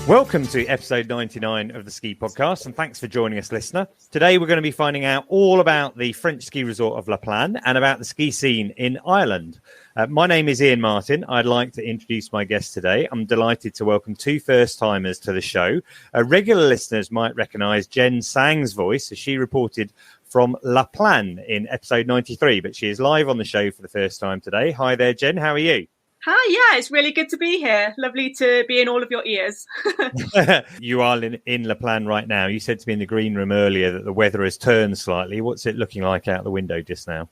Welcome to episode 99 of the Ski Podcast, and thanks for joining us, listener. Today we're going to be finding out all about the French ski resort of Plagne and about the ski scene in Ireland. My name is Iain Martin. I'd like to introduce my guest today. I'm delighted to welcome two first-timers to the show. Regular listeners might recognise Jen Tsang's voice as she reported from Plagne in episode 93, but she is live on the show for the first time today. Hi there, Jen. How are you? Hi, yeah, it's really good to be here. Lovely to be in all of your ears. You are in Plagne right now. You said to me in the green room earlier that the weather has turned slightly. What's it looking like out the window just now?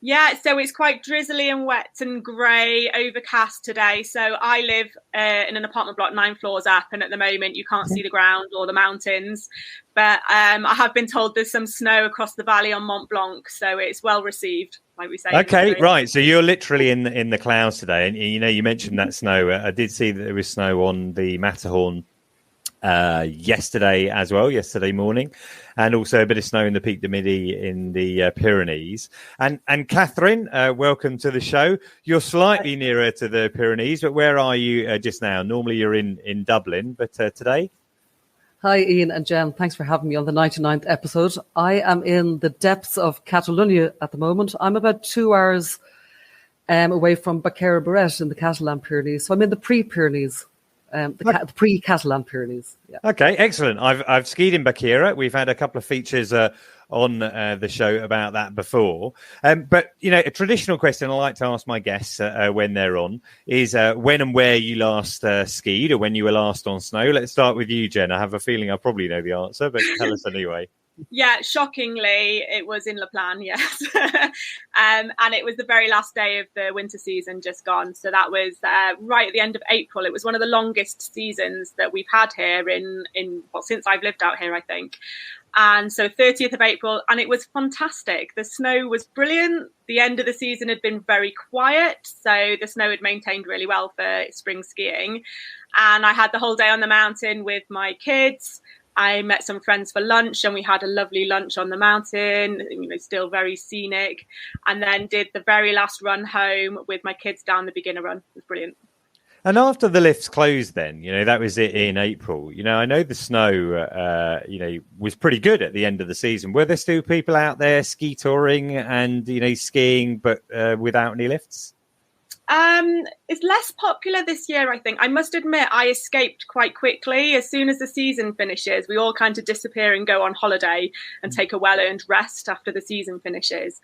Yeah, so it's quite drizzly and wet and grey, overcast today. So I live in an apartment block 9 floors up, and at the moment you can't see the ground or the mountains. But I have been told there's some snow across the valley on Mont Blanc, so it's well received, like we say. Okay, right. So you're literally in the clouds today, and you mentioned that snow. I did see that there was snow on the Matterhorn yesterday morning, and also a bit of snow in the Pic du Midi in the Pyrenees. And Catherine, welcome to the show. You're slightly nearer to the Pyrenees, but where are you just now? Normally you're in Dublin, but today? Hi, Iain and Jen. Thanks for having me on the 99th episode. I am in the depths of Catalonia at the moment. I'm about 2 hours away from Baqueira-Barret in the Catalan Pyrenees. So I'm in the pre-Pyrenees. The pre-Catalan Pyrenees. Yeah. Okay, excellent. I've skied in Baqueira. We've had a couple of features on the show about that before. But, a traditional question I like to ask my guests when they're on is when and where you last skied, or when you were last on snow. Let's start with you, Jen. I have a feeling I probably know the answer, but tell us anyway. Yeah, shockingly, it was in Plagne, yes. And it was the very last day of the winter season just gone. So that was right at the end of April. It was one of the longest seasons that we've had here since I've lived out here, I think. And so 30th of April, and it was fantastic. The snow was brilliant. The end of the season had been very quiet, so the snow had maintained really well for spring skiing. And I had the whole day on the mountain with my kids. I met some friends for lunch, and we had a lovely lunch on the mountain, still very scenic, and then did the very last run home with my kids down the beginner run. It was brilliant. And after the lifts closed then, that was it in April. I know the snow, was pretty good at the end of the season. Were there still people out there ski touring and, skiing, but without any lifts? It's less popular this year, I think. I must admit, I escaped quite quickly. As soon as the season finishes, we all kind of disappear and go on holiday and take a well-earned rest after the season finishes.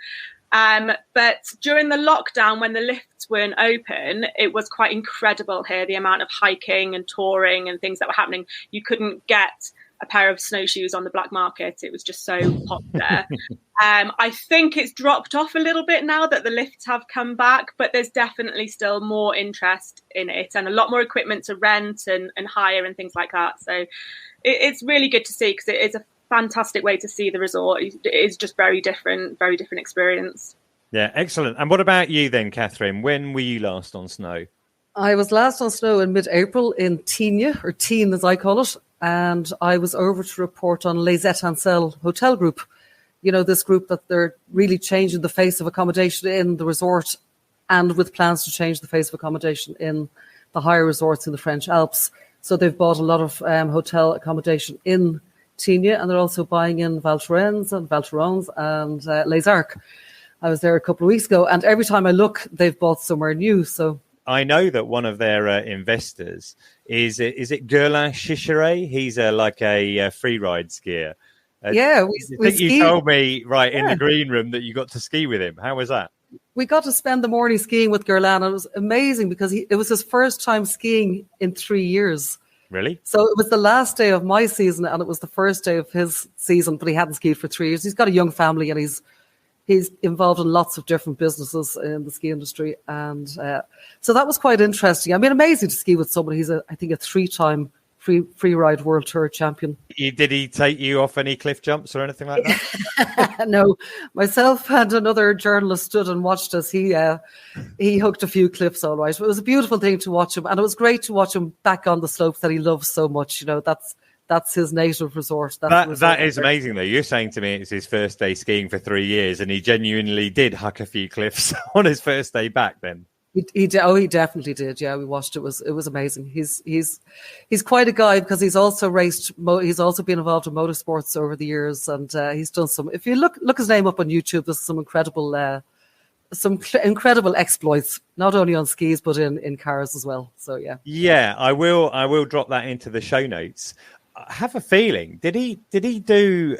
But during the lockdown, when the lifts weren't open, it was quite incredible here, the amount of hiking and touring and things that were happening. You couldn't get a pair of snowshoes on the black market. It was just so popular. I think it's dropped off a little bit now that the lifts have come back, but there's definitely still more interest in it and a lot more equipment to rent and hire and things like that. So it's really good to see, because it is a fantastic way to see the resort. It is just very different experience. Yeah, excellent. And what about you then, Catherine? When were you last on snow? I was last on snow in mid-April in Tignes, or Tignes as I call it, and I was over to report on Les Arcs hotel group. This group that they're really changing the face of accommodation in the resort, and with plans to change the face of accommodation in the higher resorts in the French Alps. So they've bought a lot of hotel accommodation in Tignes, and they're also buying in Val Thorens and Les Arcs. I was there a couple of weeks ago, and every time I look, they've bought somewhere new. So I know that one of their investors is it Guerlin Chicheret? He's like a free ride skier. Yeah, you told me in the green room that you got to ski with him. How was that? We got to spend the morning skiing with Guerlin, and it was amazing because it was his first time skiing in 3 years. Really? So it was the last day of my season, and it was the first day of his season, but he hadn't skied for 3 years. He's got a young family, and he's involved in lots of different businesses in the ski industry. And so that was quite interesting. I mean, amazing to ski with somebody. He's, I think, a 3-time free ride world tour champion. Did he take you off any cliff jumps or anything like that? No, myself and another journalist stood and watched us. He hooked a few cliffs, all right. But it was a beautiful thing to watch him. And it was great to watch him back on the slopes that he loves so much. That's his native resort. That is amazing, though. You're saying to me it's his first day skiing for 3 years, and he genuinely did huck a few cliffs on his first day back then. He definitely did. Yeah, we watched it. It was amazing. He's quite a guy because he's also raced. He's also been involved in motorsports over the years, and he's done some. If you look his name up on YouTube, there's some incredible exploits, not only on skis but in cars as well. So yeah, I will drop that into the show notes. I have a feeling, did he do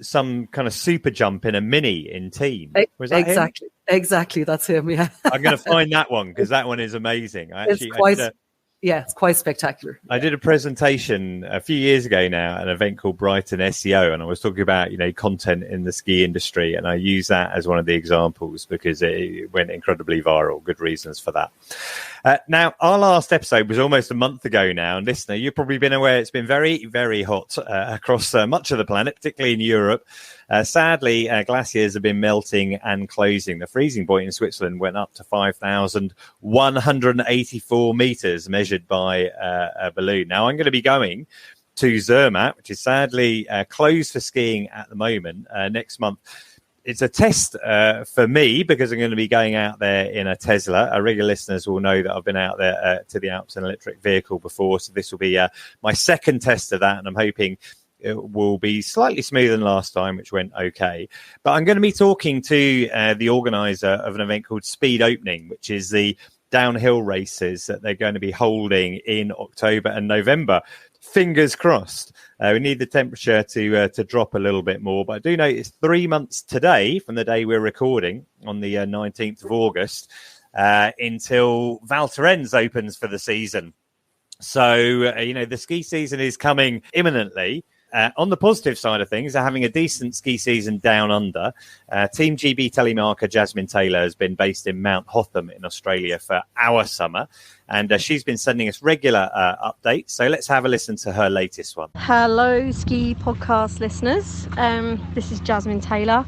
some kind of super jump in a mini in team? Was that exactly him? Exactly, that's him. Yeah, I'm going to find that one because that one is amazing. It's quite spectacular. I did a presentation a few years ago now at an event called Brighton SEO, and I was talking about, content in the ski industry, and I use that as one of the examples because it went incredibly viral. Good reasons for that. Now, our last episode was almost a month ago now, and listener, you've probably been aware it's been very, very hot across much of the planet, particularly in Europe. Sadly, glaciers have been melting and closing. The freezing point in Switzerland went up to 5,184 meters measured by a balloon. Now, I'm going to be going to Zermatt, which is sadly closed for skiing at the moment next month. It's a test for me because I'm going to be going out there in a Tesla. Our regular listeners will know that I've been out there to the Alps in an electric vehicle before. So this will be my second test of that. And I'm hoping it will be slightly smoother than last time, which went okay. But I'm going to be talking to the organizer of an event called Speed Opening, which is the downhill races that they're going to be holding in October and November. Fingers crossed. We need the temperature to drop a little bit more. But I do know it's 3 months today from the day we're recording on the 19th of August until Val Thorens opens for the season. So, the ski season is coming imminently. On the positive side of things, they're having a decent ski season down under. Team GB telemarker Jasmine Taylor has been based in Mount Hotham in Australia for our summer, and she's been sending us regular updates. So let's have a listen to her latest one. Hello, ski podcast listeners. This is Jasmine Taylor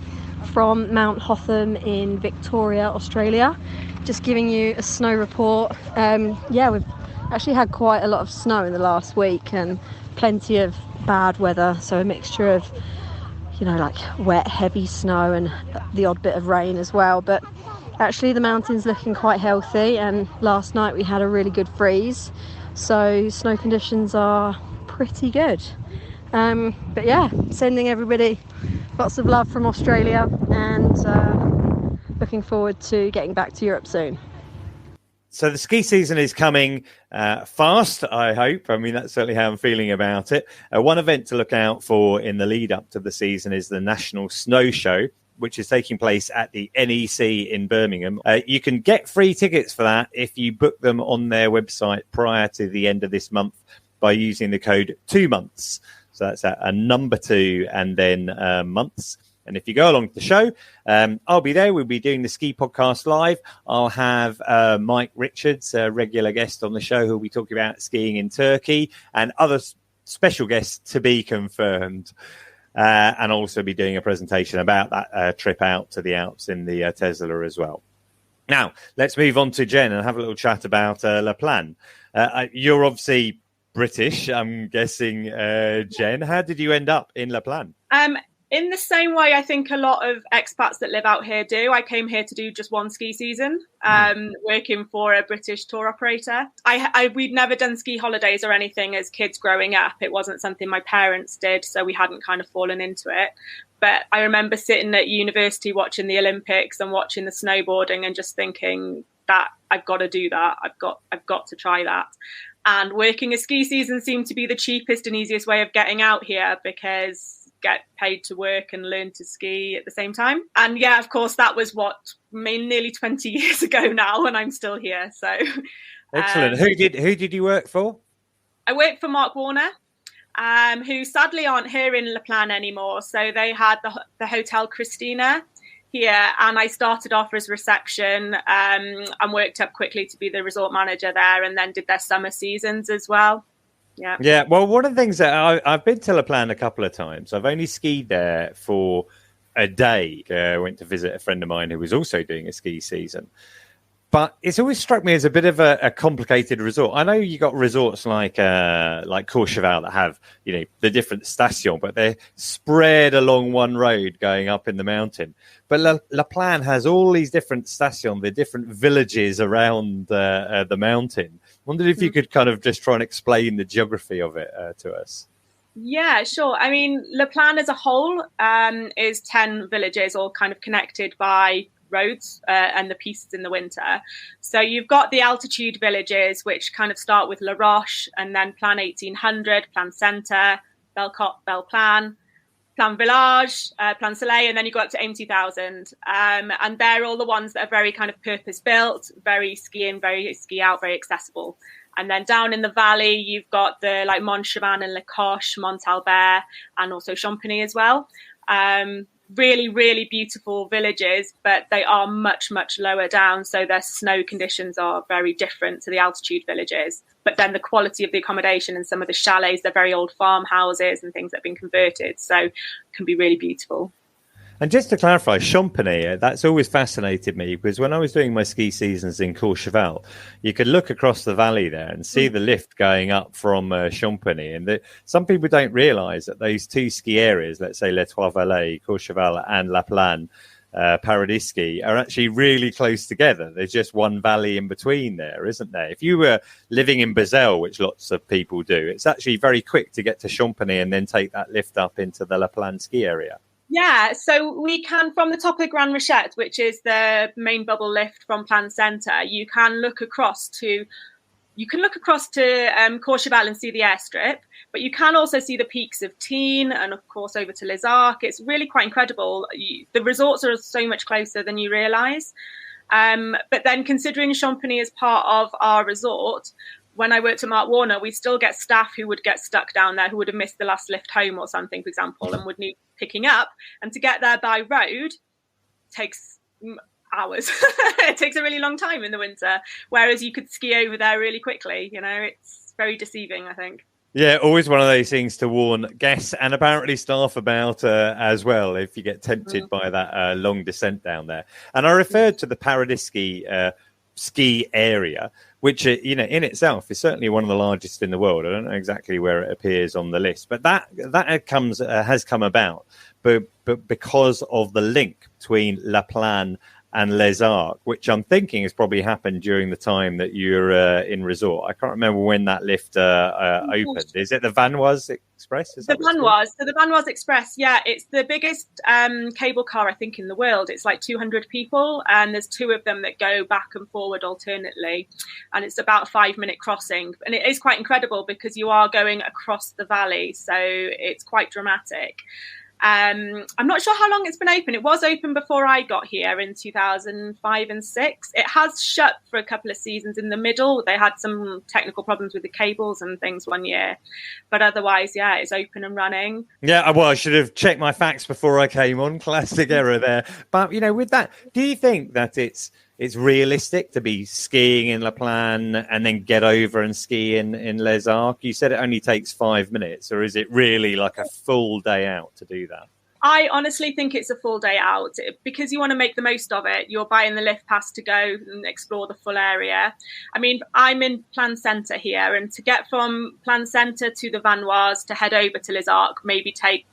from Mount Hotham in Victoria, Australia. Just giving you a snow report. We've actually had quite a lot of snow in the last week and plenty of bad weather, so a mixture of like wet, heavy snow and the odd bit of rain as well. But actually the mountain's looking quite healthy, and last night we had a really good freeze, so snow conditions are pretty good. But yeah, sending everybody lots of love from Australia, and looking forward to getting back to Europe soon. So the ski season is coming fast, I hope. I mean, that's certainly how I'm feeling about it. One event to look out for in the lead up to the season is the National Snow Show, which is taking place at the NEC in Birmingham. You can get free tickets for that if you book them on their website prior to the end of this month by using the code 2 months. So that's a number 2 and then months. And if you go along to the show, I'll be there. We'll be doing the Ski Podcast live. I'll have Mike Richards, a regular guest on the show, who'll be talking about skiing in Turkey, and other special guests to be confirmed. And also be doing a presentation about that trip out to the Alps in the Tesla as well. Now, let's move on to Jen and have a little chat about La Plagne. You're obviously British, I'm guessing, Jen. How did you end up in La Plagne? In the same way, I think a lot of expats that live out here do. I came here to do just one ski season, working for a British tour operator. We'd never done ski holidays or anything as kids growing up. It wasn't something my parents did, so we hadn't kind of fallen into it. But I remember sitting at university watching the Olympics and watching the snowboarding and just thinking that I've got to do that. I've got to try that. And working a ski season seemed to be the cheapest and easiest way of getting out here, because get paid to work and learn to ski at the same time. And yeah, of course, that was nearly 20 years ago now, and I'm still here. So excellent. Who did you work for? I worked for Mark Warner, who sadly aren't here in La Plagne anymore. So they had the Hotel Christina here, and I started off as reception and worked up quickly to be the resort manager there, and then did their summer seasons as well. Yeah. Well, one of the things that I've been to La Plagne a couple of times. I've only skied there for a day. I went to visit a friend of mine who was also doing a ski season. But it's always struck me as a bit of a complicated resort. I know you got resorts like Courchevel that have, the different stations, but they're spread along one road going up in the mountain. But La Plagne has all these different stations, the different villages around the mountain. Wondered if you could kind of just try and explain the geography of it to us. Yeah, sure. I mean, La Plagne as a whole is 10 villages, all kind of connected by roads and the pieces in the winter. So you've got the altitude villages, which kind of start with La Roche, and then Plagne 1800, Plagne Centre, Belcote, Belplagne, Plagne Village, Plagne Soleil, and then you go up to AIM 2000. And they're all the ones that are very kind of purpose-built, very ski in, very ski out, very accessible. And then down in the valley, you've got the like Montchaban and La Coche, Montalbert, and also Champigny as well. Really, really beautiful villages, but they are much, much lower down. So their snow conditions are very different to the altitude villages. But then the quality of the accommodation and some of the chalets, they're very old farmhouses and things that have been converted. So can be really beautiful. And just to clarify, Champigny, that's always fascinated me, because when I was doing my ski seasons in Courchevel, you could look across the valley there and see the lift going up from Champigny. And some people don't realise that those two ski areas, let's say Les Trois Vallées, Courchevel and La Plagne, Paradis Ski, are actually really close together. There's just one valley in between there, isn't there? If you were living in Bazelle, which lots of people do, it's actually very quick to get to Champigny and then take that lift up into the La Plagne ski area. Yeah, so we can, from the top of Grand Rochette, which is the main bubble lift from Plagne Centre, you can look across to Courchevel and see the airstrip, but you can also see the peaks of Tignes and, of course, over to Les Arcs. It's really quite incredible. The resorts are so much closer than you realise. But then considering Champigny is part of our resort, when I worked at Mark Warner, we still get staff who would get stuck down there, who would have missed the last lift home or something, for example, and would need picking up. And to get there by road takes hours. It takes a really long time in the winter, whereas you could ski over there really quickly. It's very deceiving, I think. Yeah, always one of those things to warn guests and apparently staff about as well, if you get tempted by that long descent down there. And I referred to the Paradis ski area, which in itself is certainly one of the largest in the world. I don't know exactly where it appears on the list, but that has come about, but because of the link between La Plagne and Les Arcs, which I'm thinking has probably happened during the time that you're in resort. I can't remember when that lift opened. Is it the Vanoise Express? The Vanoise. So the Vanoise Express, yeah, it's the biggest cable car, I think, in the world. It's like 200 people, and there's two of them that go back and forward alternately. And it's about a 5-minute crossing. And it is quite incredible because you are going across the valley. So it's quite dramatic. I'm not sure how long it's been open. It was open before I got here in 2005 and 6. It has shut for a couple of seasons in the middle. They had some technical problems with the cables and things one year. But otherwise, yeah, it's open and running. Yeah, well, I should have checked my facts before I came on. Classic error there. But, with that, do you think that it's realistic to be skiing in La Plagne and then get over and ski in Les Arcs? You said it only takes 5 minutes, or is it really like a full day out to do that? I honestly think it's a full day out because you want to make the most of it. You're buying the lift pass to go and explore the full area. I mean, I'm in Plagne Centre here, and to get from Plagne Centre to the Vanoise to head over to Les Arcs maybe take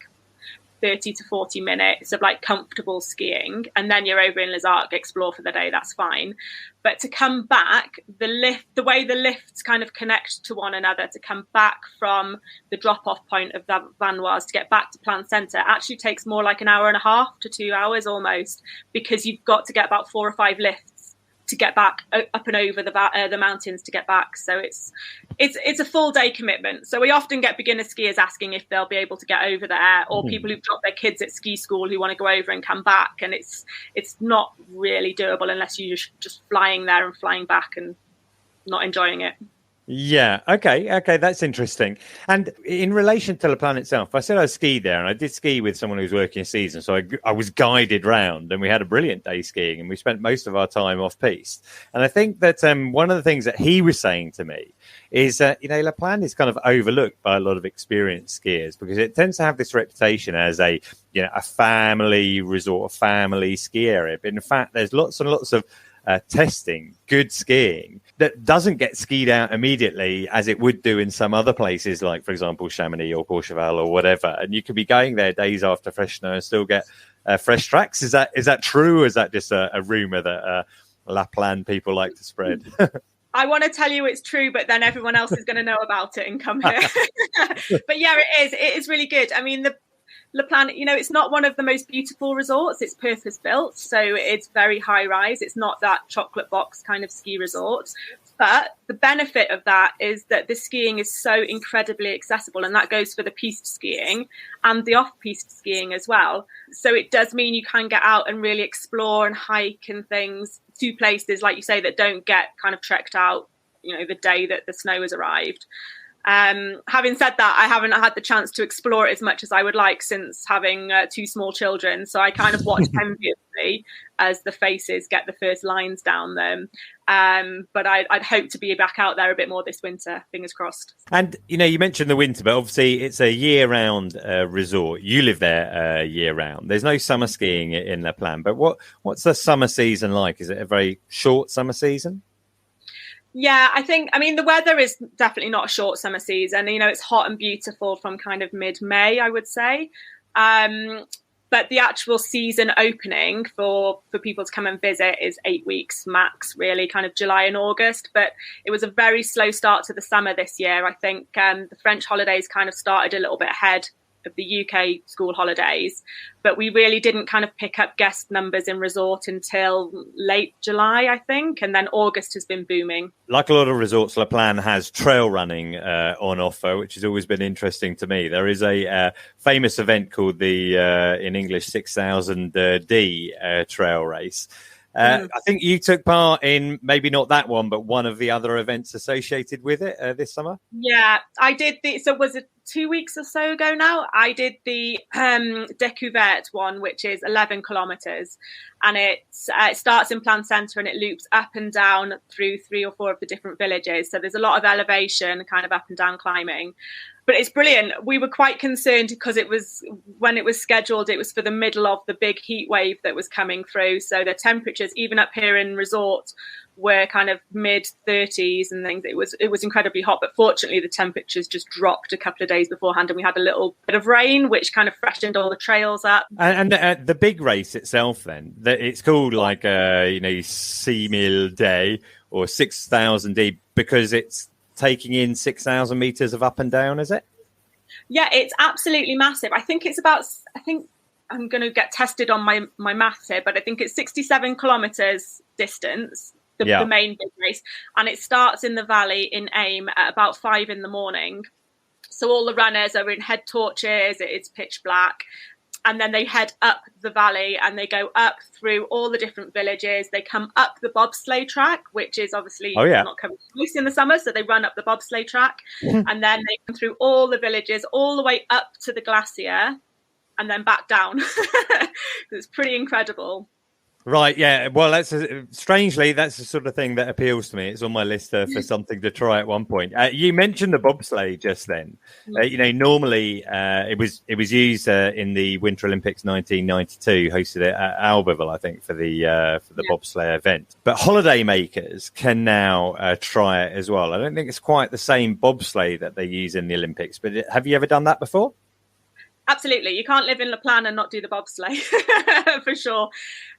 30 to 40 minutes of like comfortable skiing, and then you're over in Les Arcs, explore for the day, that's fine. But to come back, the way the lifts kind of connect to one another, to come back from the drop-off point of the Vanoise to get back to Plagne Centre actually takes more like an hour and a half to 2 hours almost, because you've got to get about 4 or 5 lifts to get back up and over the mountains to get back. So it's a full day commitment. So we often get beginner skiers asking if they'll be able to get over there, or people who've dropped their kids at ski school who want to go over and come back. And it's not really doable unless you're just flying there and flying back and not enjoying it. Yeah. Okay. That's interesting. And in relation to La Plagne itself, I said I skied there, and I did ski with someone who was working a season. So I was guided round, and we had a brilliant day skiing, and we spent most of our time off piste. And I think that one of the things that he was saying to me is that, La Plagne is kind of overlooked by a lot of experienced skiers because it tends to have this reputation as a family resort, a family ski area. But in fact, there's lots and lots of testing good skiing that doesn't get skied out immediately as it would do in some other places, like, for example, Chamonix or Courchevel or whatever. And you could be going there days after fresh snow and still get fresh tracks. Is that true, or is that just a rumor that La Plagne people like to spread? I want to tell you it's true, but then everyone else is going to know about it and come here. But yeah, it is really good. I mean, the La Plagne, it's not one of the most beautiful resorts. It's purpose built, so it's very high rise. It's not that chocolate box kind of ski resort. But the benefit of that is that the skiing is so incredibly accessible, and that goes for the piste skiing and the off-piste skiing as well. So it does mean you can get out and really explore and hike and things to places, like you say, that don't get kind of trekked out, the day that the snow has arrived. Having said that, I haven't had the chance to explore it as much as I would like since having 2 small children. So I kind of watch enviously as the faces get the first lines down them. But I'd hope to be back out there a bit more this winter, fingers crossed. And, you mentioned the winter, but obviously it's a year-round resort. You live there year-round. There's no summer skiing in La Plagne. But what's the summer season like? Is it a very short summer season? Yeah, the weather is definitely not a short summer season. It's hot and beautiful from kind of mid-May, I would say. But the actual season opening for people to come and visit is 8 weeks max, really, kind of July and August. But it was a very slow start to the summer this year. I think the French holidays kind of started a little bit ahead of the UK school holidays, but we really didn't kind of pick up guest numbers in resort until late July, I think, and then August has been booming. Like a lot of resorts, La Plagne has trail running on offer, which has always been interesting to me. There is a famous event called the in English 6000 D trail race. I think you took part in maybe not that one, but one of the other events associated with it this summer. Yeah, I did. So was it 2 weeks or so ago now? I did the Découverte one, which is 11 kilometers, and it starts in Plagne Centre and it loops up and down through 3 or 4 of the different villages. So there's a lot of elevation, kind of up and down climbing. But it's brilliant. We were quite concerned because when it was scheduled, it was for the middle of the big heat wave that was coming through. So the temperatures, even up here in resort, were kind of mid-30s and things. It was incredibly hot, but fortunately the temperatures just dropped a couple of days beforehand, and we had a little bit of rain, which kind of freshened all the trails up. And the big race itself, then, it's called like 6,000 Day or 6,000 D because it's taking in 6,000 meters of up and down, is it? Yeah, it's absolutely massive. I think I'm going to get tested on my maths here, but I think it's 67 kilometers distance, the main big race. And it starts in the valley in Aim at about 5 a.m. So all the runners are in head torches. It's pitch black. And then they head up the valley and they go up through all the different villages. They come up the bobsleigh track, which is obviously not coming loose in the summer. So they run up the bobsleigh track and then they come through all the villages, all the way up to the glacier and then back down. It's pretty incredible. Right, yeah. Well, strangely, that's the sort of thing that appeals to me. It's on my list for something to try at one point. You mentioned the bobsleigh just then. Normally it was used in the Winter Olympics 1992, hosted at Albertville, I think, for the bobsleigh event. But holidaymakers can now try it as well. I don't think it's quite the same bobsleigh that they use in the Olympics, but have you ever done that before? Absolutely. You can't live in La Plagne and not do the bobsleigh for sure.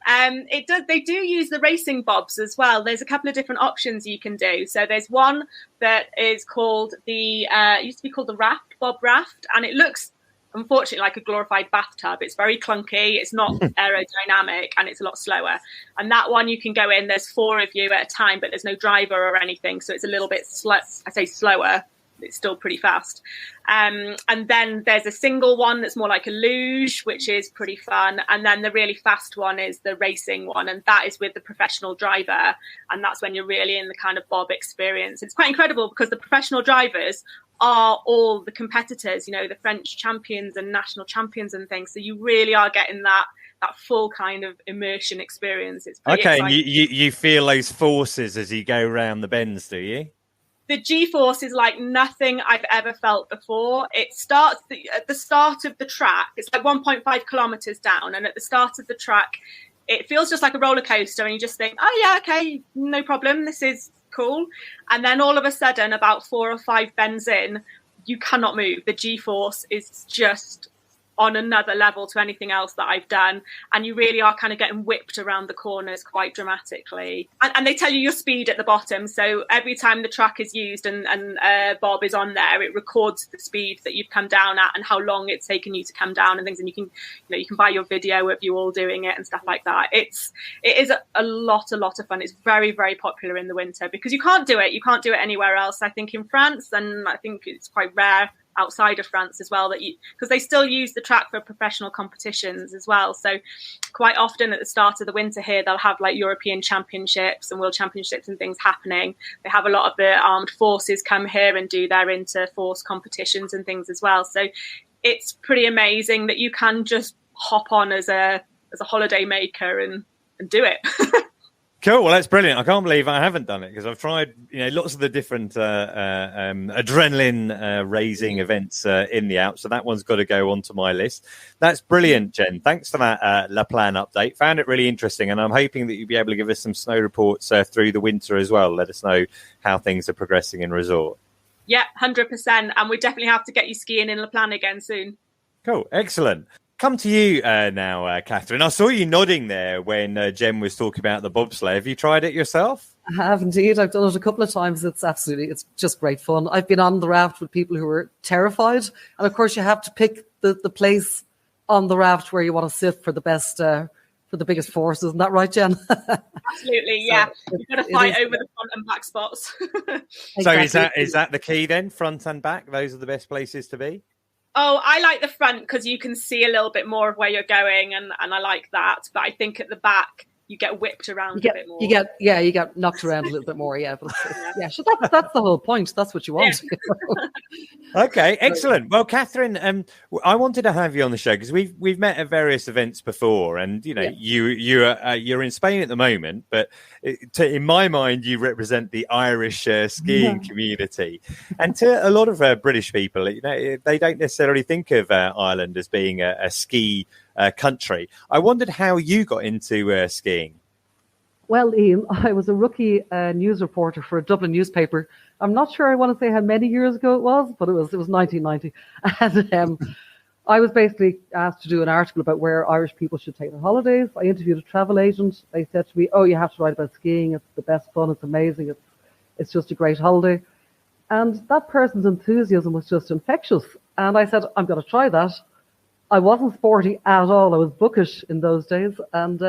They do use the racing bobs as well. There's a couple of different options you can do. So there's one that is called it used to be called the Bob Raft, and it looks unfortunately like a glorified bathtub. It's very clunky, it's not aerodynamic, and it's a lot slower. And that one you can go in, there's 4 of you at a time, but there's no driver or anything. So it's a little bit slower. It's still pretty fast. And then there's a single one that's more like a luge, which is pretty fun. And then the really fast one is the racing one. And that is with the professional driver. And that's when you're really in the kind of bob experience. It's quite incredible because the professional drivers are all the competitors, the French champions and national champions and things. So you really are getting that full kind of immersion experience. It's pretty exciting. You feel those forces as you go around the bends, do you? The Gforce is like nothing I've ever felt before. It starts at the start of the track. It's like 1.5 kilometers down. And at the start of the track, it feels just like a roller coaster, and you just think, oh yeah, okay, no problem, this is cool. And then all of a sudden, about 4 or 5 bends in, you cannot move. The Gforce is just on another level to anything else that I've done, and you really are kind of getting whipped around the corners quite dramatically, and they tell you your speed at the bottom, so every time the track is used and Bob is on there, it records the speed that you've come down at and how long it's taken you to come down and things, and you can buy your video of you all doing it and stuff like that. It is a lot of fun. It's very, very popular in the winter because you can't do it anywhere else. I think in France, and I think it's quite rare outside of France as well, because they still use the track for professional competitions as well. So quite often at the start of the winter here, they'll have like European championships and world championships and things happening. They have a lot of the armed forces come here and do their inter-force competitions and things as well. So it's pretty amazing that you can just hop on as a holiday maker and do it. Cool. Well, that's brilliant. I can't believe I haven't done it because I've tried, lots of the different adrenaline raising events in the Alps. So that one's got to go onto my list. That's brilliant, Jen. Thanks for that La Plagne update. Found it really interesting, and I'm hoping that you'll be able to give us some snow reports through the winter as well. Let us know how things are progressing in resort. Yeah, 100%. And we definitely have to get you skiing in La Plagne again soon. Cool. Excellent. Come to you now, Catherine. I saw you nodding there when Jen was talking about the bobsleigh. Have you tried it yourself? I have indeed. I've done it a couple of times. It's just great fun. I've been on the raft with people who were terrified. And of course, you have to pick the place on the raft where you want to sit for the best, for the biggest force. Isn't that right, Jen? Absolutely, yeah. You've got to fight over the front and back spots. Exactly. So is that the key then? Front and back? Those are the best places to be? Oh, I like the front because you can see a little bit more of where you're going, and I like that. But I think at the back, you get whipped around a bit more. You get knocked around a little bit more, yeah. But so that's the whole point. That's what you want. Yeah. Okay, excellent. Well, Catherine, I wanted to have you on the show because we've met at various events before, and you're in Spain at the moment, but in my mind, you represent the Irish skiing community, and to a lot of British people, they don't necessarily think of Ireland as being a ski country. I wondered how you got into skiing. Well, Iain, I was a rookie news reporter for a Dublin newspaper. I'm not sure I want to say how many years ago it was, but it was 1990. And I was basically asked to do an article about where Irish people should take their holidays. I interviewed a travel agent. They said to me, "Oh, you have to write about skiing. It's the best fun. It's amazing. It's just a great holiday." And that person's enthusiasm was just infectious. And I said, "I'm going to try that." I wasn't sporty at all. I was bookish in those days. And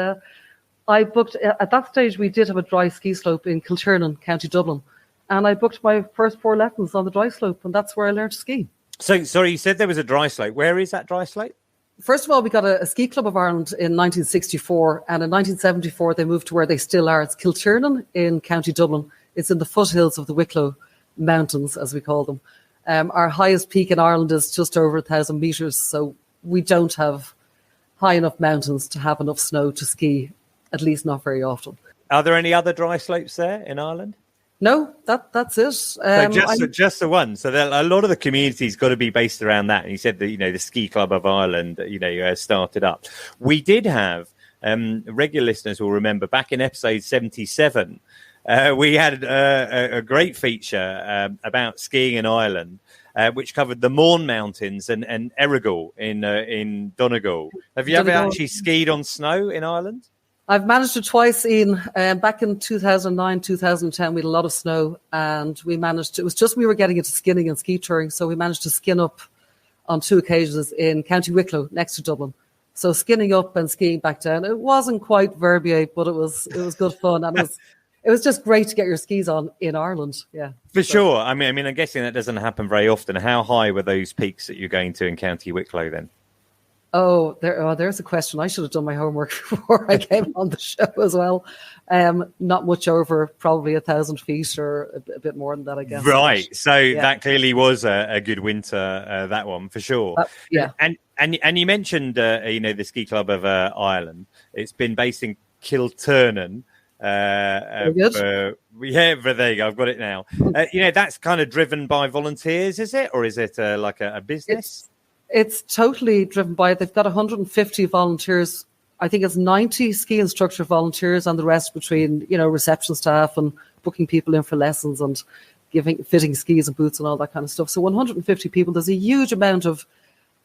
I booked, at that stage, we did have a dry ski slope in Kilturnan, County Dublin. And I booked my first 4 lessons on the dry slope. And that's where I learned to ski. So, sorry, you said there was a dry slope. Where is that dry slope? First of all, we got a ski club of Ireland in 1964. And in 1974, they moved to where they still are. It's Kilturnan in County Dublin. It's in the foothills of the Wicklow Mountains, as we call them. Our highest peak in Ireland is just over 1,000 metres. So we don't have high enough mountains to have enough snow to ski, at least not very often. Are there any other dry slopes there in Ireland? No, that's it. So just the one. So a lot of the community's got to be based around that. And you said that, the Ski Club of Ireland, started up. We did have, regular listeners will remember, back in episode 77, we had a great feature about skiing in Ireland, which covered the Mourne Mountains and Errigal in Donegal. Have you ever actually skied on snow in Ireland? I've managed it twice, Iain. Back in 2009, 2010, we had a lot of snow, and it was just we were getting into skinning and ski touring, so we managed to skin up on 2 occasions in County Wicklow, next to Dublin. So skinning up and skiing back down. It wasn't quite Verbier, but it was good fun, and it was just great to get your skis on in Ireland. Yeah, for sure. I mean, I'm guessing that doesn't happen very often. How high were those peaks that you're going to in County Wicklow then? Oh, there's a question. I should have done my homework before I came on the show as well. Not much over probably 1,000 feet or a bit more than that, I guess. Right. So that clearly was a good winter, that one for sure. Yeah. And you mentioned, the Ski Club of Ireland. It's been based in Kilturnan. But there you go. I've got it now. That's kind of driven by volunteers, is it? Or is it like a business? It's totally driven by, they've got 150 volunteers I think it's 90 ski instructor volunteers and the rest between, reception staff and booking people in for lessons and fitting skis and boots and all that kind of stuff. So 150 people. There's a huge amount of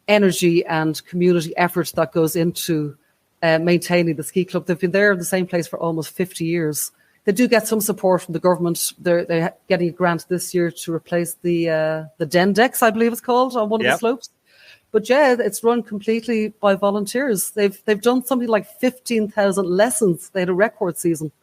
energy and community effort that goes into maintaining the ski club. They've been there in the same place for almost 50 years. They do get some support from the government. They're getting a grant this year to replace the Den decks, I believe it's called, on one of the slopes. But yeah, it's run completely by volunteers. They've done something like 15,000 lessons. They had a record season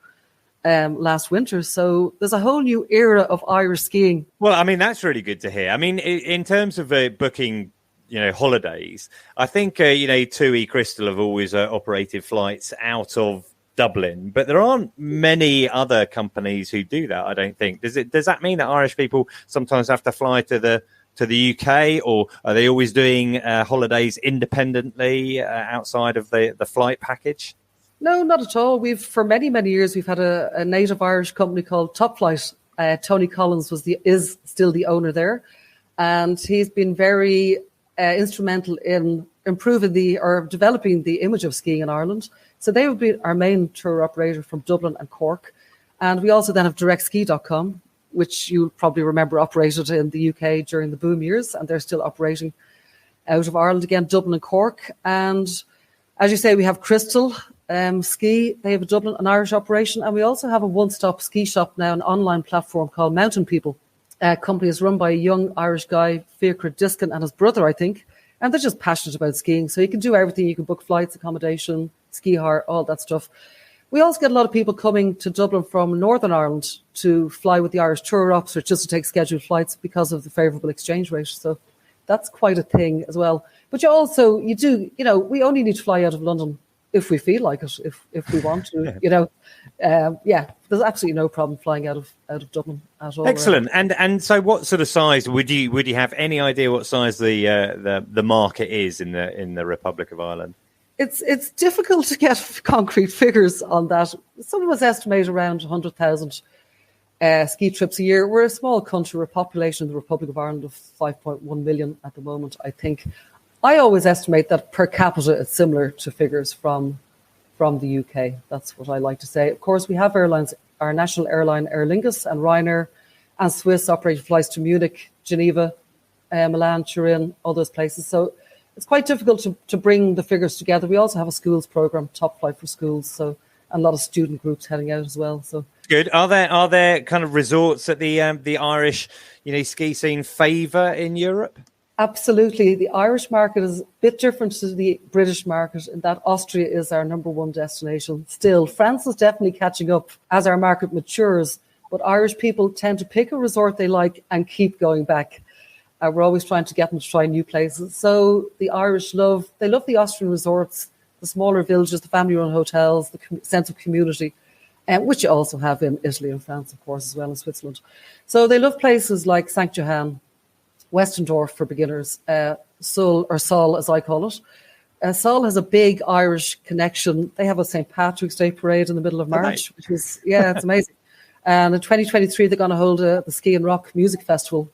last winter. So there's a whole new era of Irish skiing. Well, I mean, that's really good to hear. I mean, in terms of booking, holidays, I think, TUI Crystal have always operated flights out of Dublin, but there aren't many other companies who do that, I don't think. Does that mean that Irish people sometimes have to fly to the UK, or are they always doing holidays independently outside of the flight package? No, not at all. For many, many years, we've had a native Irish company called Top Flight. Tony Collins is still the owner there, and he's been very instrumental in improving developing the image of skiing in Ireland. So they would be our main tour operator from Dublin and Cork. And we also then have directski.com, which you'll probably remember operated in the UK during the boom years, and they're still operating out of Ireland again, Dublin and Cork. And as you say, we have Crystal Ski. They have a Dublin, an Irish operation. And we also have a one-stop ski shop now, an online platform called Mountain People. A company is run by a young Irish guy, Fiacre Diskin, and his brother, I think. And they're just passionate about skiing. So you can do everything. You can book flights, accommodation, ski hire, all that stuff. We also get a lot of people coming to Dublin from Northern Ireland to fly with the Irish tour ops or just to take scheduled flights because of the favourable exchange rate. So that's quite a thing as well. But we only need to fly out of London if we feel like it, if we want to, there's absolutely no problem flying out of Dublin at all. Excellent. And so what sort of size would you have any idea what size the market is in the Republic of Ireland? It's difficult to get concrete figures on that. Some of us estimate around 100,000 ski trips a year. We're a small country. We're a population in the Republic of Ireland of 5.1 million at the moment, I think. I always estimate that per capita it's similar to figures from the UK. That's what I like to say. Of course, we have airlines, our national airline Aer Lingus and Ryanair, and Swiss operating flights to Munich, Geneva, Milan, Turin, all those places. So it's quite difficult to bring the figures together. We also have a schools program, Top Flight for Schools, so and a lot of student groups heading out as well. So good. Are there kind of resorts that the Irish ski scene favour in Europe? Absolutely. The Irish market is a bit different to the British market in that Austria is our number one destination. Still, France is definitely catching up as our market matures, but Irish people tend to pick a resort they like and keep going back. We're always trying to get them to try new places. So the Irish love the Austrian resorts, the smaller villages, the family-run hotels, the sense of community, which you also have in Italy and France, of course, as well as Switzerland. So they love places like St. Johann, Westendorf for beginners, Sol, as I call it. Sol has a big Irish connection. They have a St. Patrick's Day parade in the middle of March, which is, it's amazing. And in 2023, they're going to hold the Ski and Rock Music Festival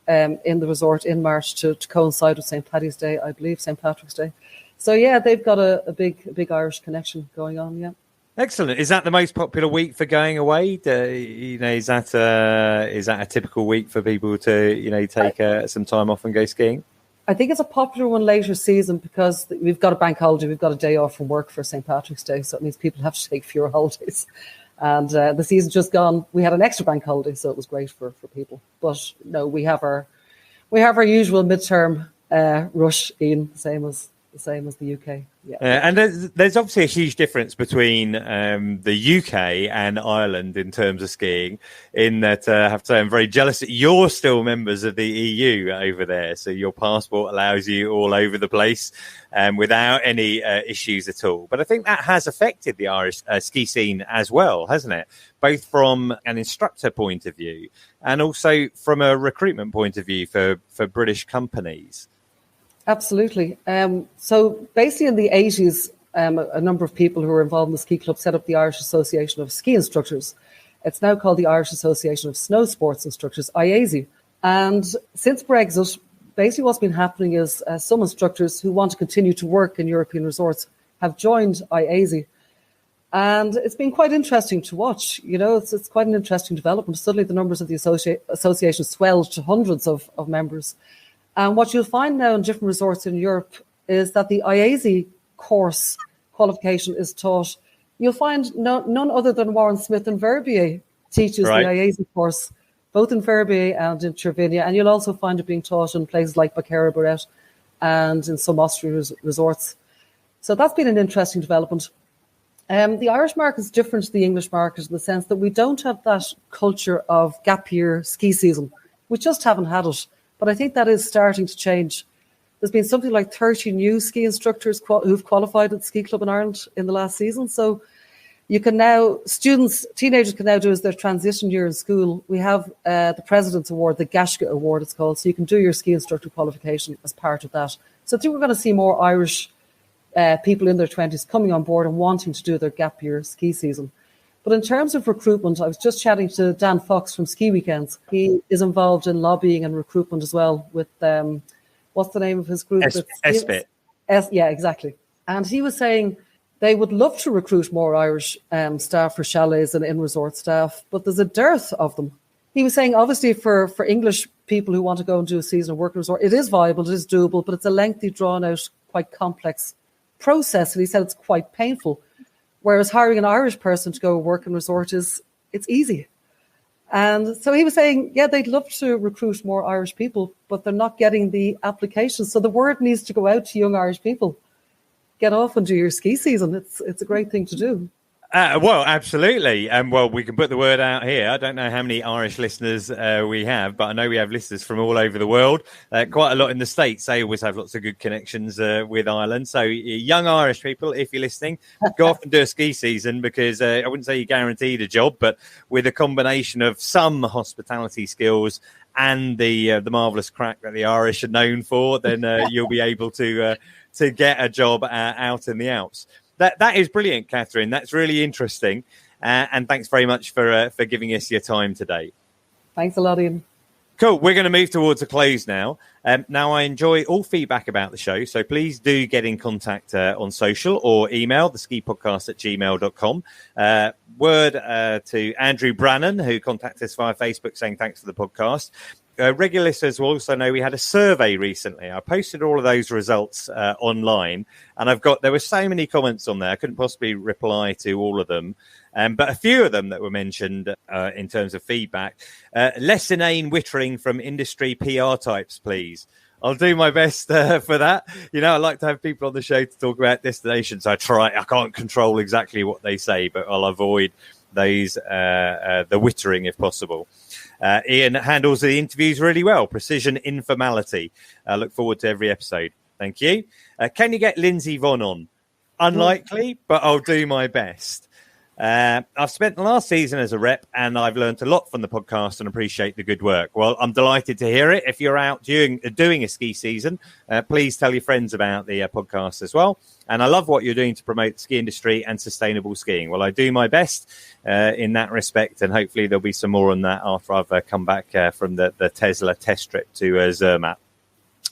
in the resort in March to coincide with St. Paddy's Day, I believe, St. Patrick's Day. So, they've got a big Irish connection going on, Excellent. Is that the most popular week for going away? Is that a typical week for people to take some time off and go skiing? I think it's a popular one later season because we've got a bank holiday. We've got a day off from work for St. Patrick's Day, so it means people have to take fewer holidays. And the season just gone, we had an extra bank holiday, so it was great for people. But no, we have our usual midterm rush, Iain, the same as the UK. And there's obviously a huge difference between the UK and Ireland in terms of skiing, in that I have to say I'm very jealous that you're still members of the EU over there. So your passport allows you all over the place without any issues at all. But I think that has affected the Irish ski scene as well, hasn't it? Both from an instructor point of view and also from a recruitment point of view for British companies. Absolutely. So basically in the 80s, a number of people who were involved in the ski club set up the Irish Association of Ski Instructors. It's now called the Irish Association of Snow Sports Instructors, IASI. And since Brexit, basically what's been happening is some instructors who want to continue to work in European resorts have joined IASI. And it's been quite interesting to watch. It's quite an interesting development. Suddenly the numbers of the association swelled to hundreds of members. And what you'll find now in different resorts in Europe is that the IASI course qualification is taught. You'll find none other than Warren Smith in Verbier teaches the IASI course, both in Verbier and in Cervinia. And you'll also find it being taught in places like Baccarat Barret and in some Austrian resorts. So that's been an interesting development. The Irish market is different to the English market in the sense that we don't have that culture of gap year ski season. We just haven't had it. But I think that is starting to change. There's been something like 30 new ski instructors who've qualified at the Ski Club in Ireland in the last season. So you can now, teenagers can now do as their transition year in school. We have the President's Award, the Gashka Award it's called. So you can do your ski instructor qualification as part of that. So I think we're going to see more Irish people in their 20s coming on board and wanting to do their gap year ski season. But in terms of recruitment, I was just chatting to Dan Fox from Ski Weekends. He is involved in lobbying and recruitment as well with, what's the name of his group? SBIT. Yeah, exactly. And he was saying they would love to recruit more Irish staff for chalets and in-resort staff, but there's a dearth of them. He was saying, obviously, for English people who want to go and do a season of work in a resort, it is viable, it is doable, but it's a lengthy, drawn-out, quite complex process, and he said it's quite painful. Whereas hiring an Irish person to go work in resort it's easy. And so he was saying, yeah, they'd love to recruit more Irish people, but they're not getting the applications. So the word needs to go out to young Irish people. Get off and do your ski season. It's a great thing to do. Well, absolutely. Well, we can put the word out here. I don't know how many Irish listeners we have, but I know we have listeners from all over the world. Quite a lot in the States. They always have lots of good connections with Ireland. So young Irish people, if you're listening, go off and do a ski season because I wouldn't say you're guaranteed a job, but with a combination of some hospitality skills and the marvellous crack that the Irish are known for, then you'll be able to get a job out in the Alps. That is brilliant, Catherine. That's really interesting. And thanks very much for giving us your time today. Thanks a lot, Iain. Cool. We're going to move towards a close now. Now, I enjoy all feedback about the show, so please do get in contact on social or email, theskipodcast@gmail.com. Word to Andrew Brannan, who contacted us via Facebook saying thanks for the podcast. Regular listeners will also know we had a survey recently. I posted all of those results online, and there were so many comments on there. I couldn't possibly reply to all of them. But a few of them that were mentioned in terms of feedback. Less inane wittering from industry PR types, please. I'll do my best for that. I like to have people on the show to talk about destinations. I can't control exactly what they say, but I'll avoid those, the wittering if possible. Iain handles the interviews really well. Precision informality. I look forward to every episode. Thank you. Can you get Lindsey Vonn on? Unlikely, but I'll do my best. I've spent the last season as a rep and I've learned a lot from the podcast and appreciate the good work. Well, I'm delighted to hear it. If you're out doing a ski season, please tell your friends about the podcast as well. And I love what you're doing to promote the ski industry and sustainable skiing. Well, I do my best in that respect, and hopefully there'll be some more on that after I've come back from the Tesla test trip to Zermatt.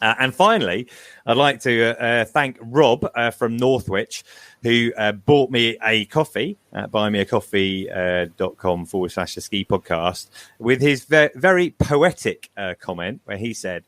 And finally, I'd like to thank Rob from Northwich, who bought me a coffee at buymeacoffee.com/the ski podcast with his very poetic comment where he said,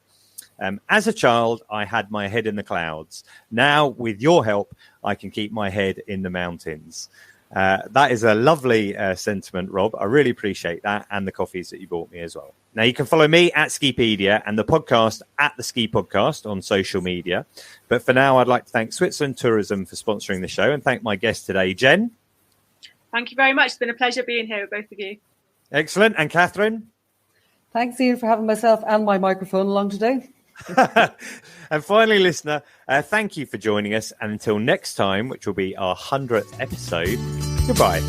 as a child, I had my head in the clouds. Now, with your help, I can keep my head in the mountains. That is a lovely sentiment, Rob. I really appreciate that, and the coffees that you bought me as well. Now, you can follow me at Skipedia and the podcast at the Ski Podcast on social media. But for now, I'd like to thank Switzerland Tourism for sponsoring the show and thank my guest today, Jen. Thank you very much. It's been a pleasure being here with both of you. Excellent. And Catherine? Thanks, Iain, for having myself and my microphone along today. And finally, listener, thank you for joining us. And until next time, which will be our 100th episode, goodbye.